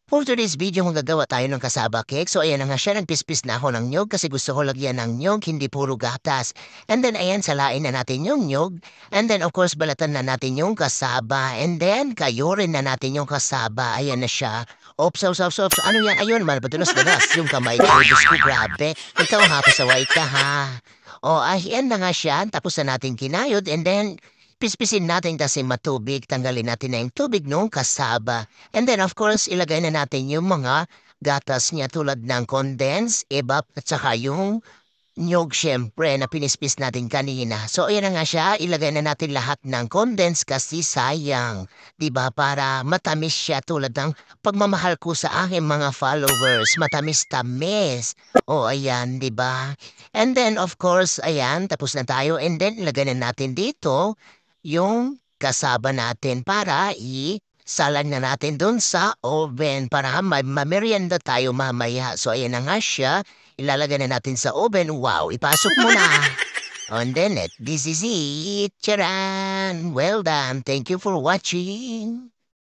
For today's video, gagawa tayo ng kasaba cake. So, ayan na nga siya. Nagpispis na ako ng nyog kasi gusto ko lagyan ng nyog, hindi puro gatas. And then, ayan, salain na natin yung nyog. And then, of course, balatan na natin yung kasaba. And then, kayurin na natin yung kasaba. Ayan na siya. Ops. Ano yan? Ayun, malabatulas-dalas. Yung kamay ko. Diyos ko, grabe. Ikaw, ha, pasaway ka, ha. O, ayan na nga siya. Tapos na natin kinayod. And then, pispisin natin kasi matubig. Tanggalin natin na yung tubig nung kasaba. And then, of course, ilagay na natin yung mga gatas niya tulad ng condense, evap, at saka yung niyog syempre na pinispis natin kanina. So, ayan na nga siya. Ilagay na natin lahat ng condense kasi sayang. 'Di ba? Para matamis siya tulad ng pagmamahal ko sa aking mga followers. Matamis-tamis. O, ayan, 'di ba? And then, of course, ayan, tapos na tayo. And then, ilagay na natin dito yung kasaba natin para salang na natin dun sa oven para mamerienda tayo mamaya. So, ayan na nga siya. Ilalagay na natin sa oven. Wow, ipasok mo na. And then, this is it. Charan! Well done. Thank you for watching.